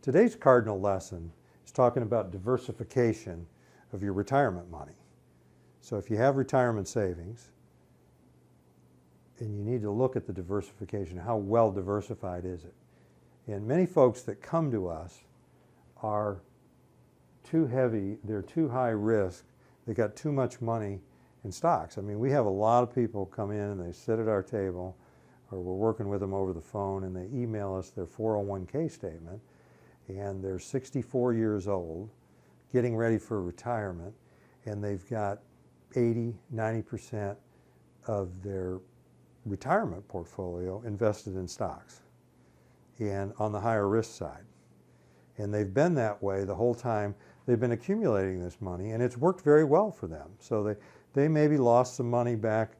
Today's cardinal lesson is talking about diversification of your retirement money. So if you have retirement savings, and you need to look at the diversification, how well diversified is it? And many folks that come to us are too heavy, they're too high risk, they got too much money in stocks. I mean, we have a lot of people come in and they sit at our table, or we're working with them over the phone, and they email us their 401k statement, and they're 64 years old, getting ready for retirement, and they've got 80, 90% of their retirement portfolio invested in stocks and on the higher risk side. And they've been that way the whole time they've been accumulating this money, and it's worked very well for them. So they maybe lost some money back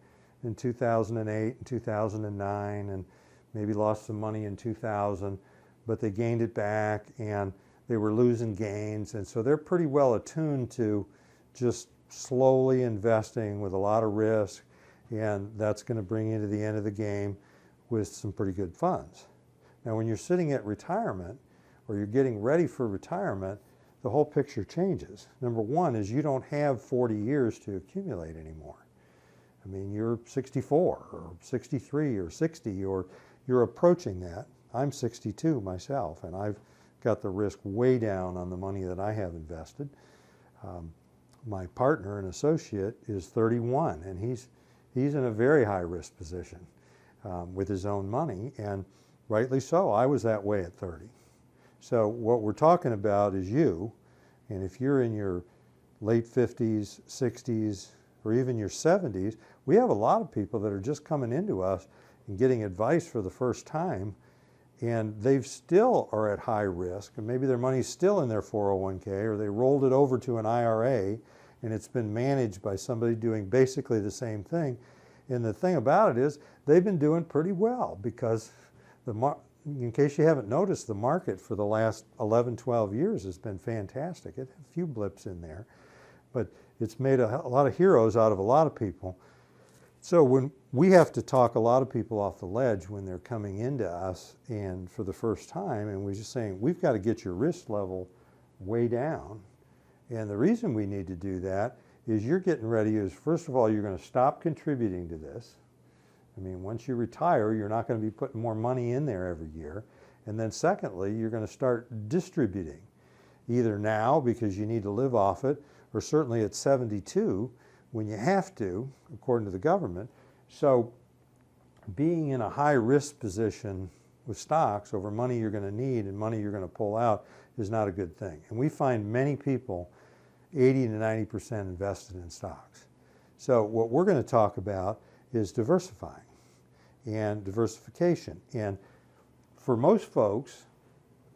in 2008 and 2009, and maybe lost some money in 2000, but they gained it back and they were losing gains. And so they're pretty well attuned to just slowly investing with a lot of risk, and that's going to bring you to the end of the game with some pretty good funds. Now, when you're sitting at retirement or you're getting ready for retirement, the whole picture changes. Number one is you don't have 40 years to accumulate anymore. I mean, you're 64 or 63 or 60, or you're approaching that. I'm 62 myself, and I've got the risk way down on the money that I have invested. My partner and associate is 31, and he's in a very high risk position with his own money, and rightly so. I was that way at 30. So what we're talking about is you, and if you're in your late 50s, 60s, or even your 70s, we have a lot of people that are just coming into us and getting advice for the first time, and they still are at high risk, and maybe their money's still in their 401k, or they rolled it over to an IRA, and it's been managed by somebody doing basically the same thing. And the thing about it is they've been doing pretty well, because in case you haven't noticed, the market for the last 11, 12 years has been fantastic. It had a few blips in there, but it's made a lot of heroes out of a lot of people. So when we have to talk a lot of people off the ledge when they're coming into us and for the first time, and we're just saying, we've got to get your risk level way down. And the reason we need to do that is you're getting ready is, first of all, you're going to stop contributing to this. I mean, once you retire, you're not going to be putting more money in there every year. And then secondly, you're going to start distributing, either now because you need to live off it, or certainly at 72 when you have to, according to the government. So being in a high risk position with stocks over money you're going to need and money you're going to pull out is not a good thing. And we find many people 80 to 90% invested in stocks. So what we're going to talk about is diversifying and diversification. And for most folks,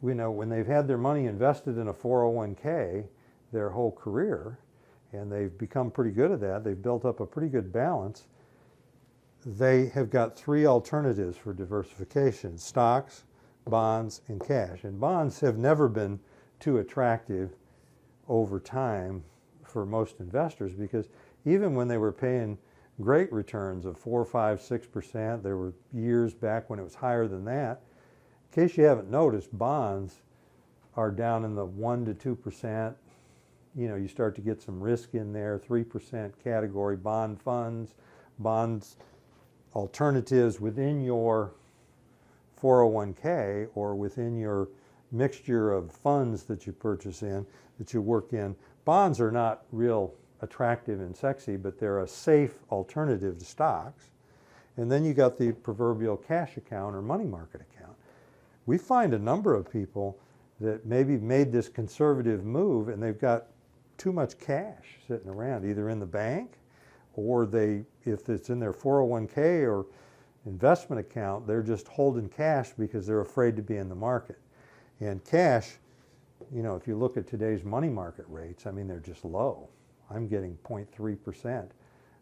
we know when they've had their money invested in a 401k their whole career, and they've become pretty good at that, they've built up a pretty good balance, they have got three alternatives for diversification: stocks, bonds, and cash. And bonds have never been too attractive over time for most investors, because even when they were paying great returns of 4, 5, 6%, there were years back when it was higher than that. In case you haven't noticed, bonds are down in the 1 to 2%. You know, you start to get some risk in there, 3% category bond funds, bonds alternatives within your 401k or within your mixture of funds that you purchase in, that you work in. Bonds are not real attractive and sexy, but they're a safe alternative to stocks. And then you got the proverbial cash account or money market account. We find a number of people that maybe made this conservative move and they've got too much cash sitting around, either in the bank or if it's in their 401k or investment account, they're just holding cash because they're afraid to be in the market. And cash, you know, if you look at today's money market rates, I mean, they're just low. I'm getting 0.3%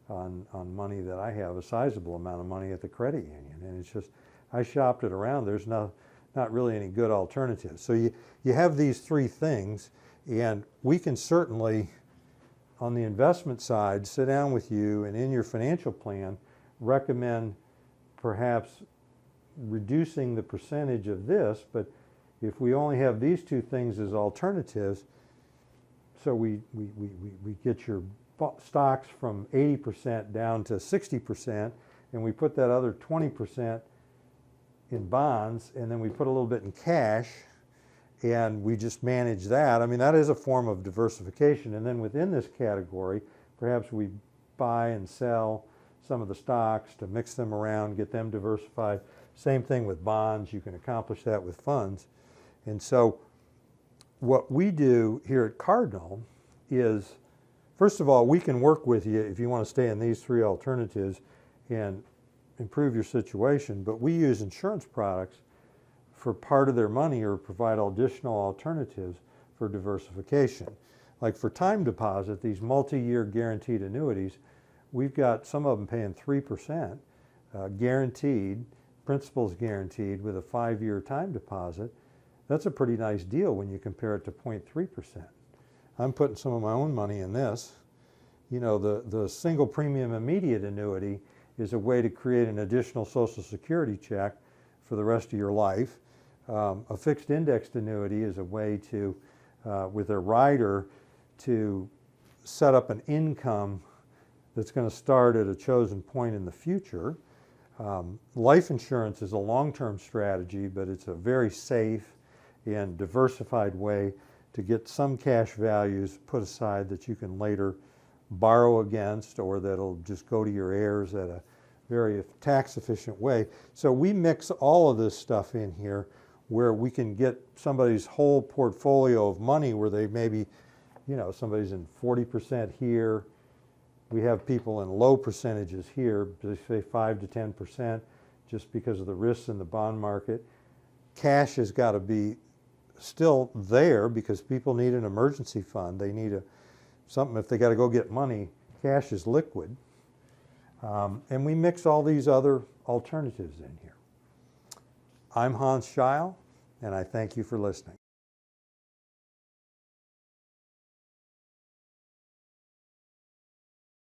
on money that I have, a sizable amount of money at the credit union. And it's just, I shopped it around, there's not really any good alternatives. So you have these three things, and we can certainly, on the investment side, sit down with you and in your financial plan, recommend perhaps reducing the percentage of this, but If we only have these two things as alternatives, so we get your stocks from 80% down to 60%, and we put that other 20% in bonds, and then we put a little bit in cash, and we just manage that. I mean, that is a form of diversification. And then within this category, perhaps we buy and sell some of the stocks to mix them around, get them diversified. Same thing with bonds. You can accomplish that with funds. And so what we do here at Cardinal is, first of all, we can work with you if you want to stay in these three alternatives and improve your situation, but we use insurance products for part of their money or provide additional alternatives for diversification. Like for time deposit, these multi-year guaranteed annuities, we've got some of them paying 3%, guaranteed, principal's guaranteed with a 5-year time deposit. That's a pretty nice deal when you compare it to 0.3%. I'm putting some of my own money in this. You know, the single premium immediate annuity is a way to create an additional Social Security check for the rest of your life. A fixed indexed annuity is a way to, with a rider, to set up an income that's going to start at a chosen point in the future. Life insurance is a long-term strategy, but it's a very safe and diversified way to get some cash values put aside that you can later borrow against, or that'll just go to your heirs at a very tax efficient way. So we mix all of this stuff in here where we can get somebody's whole portfolio of money where they maybe, you know, somebody's in 40% here. We have people in low percentages here, they say 5 to 10%, just because of the risks in the bond market. Cash has got to be still there because people need an emergency fund. They need something if they got to go get money. Cash is liquid. And we mix all these other alternatives in here. I'm Hans Scheil, and I thank you for listening.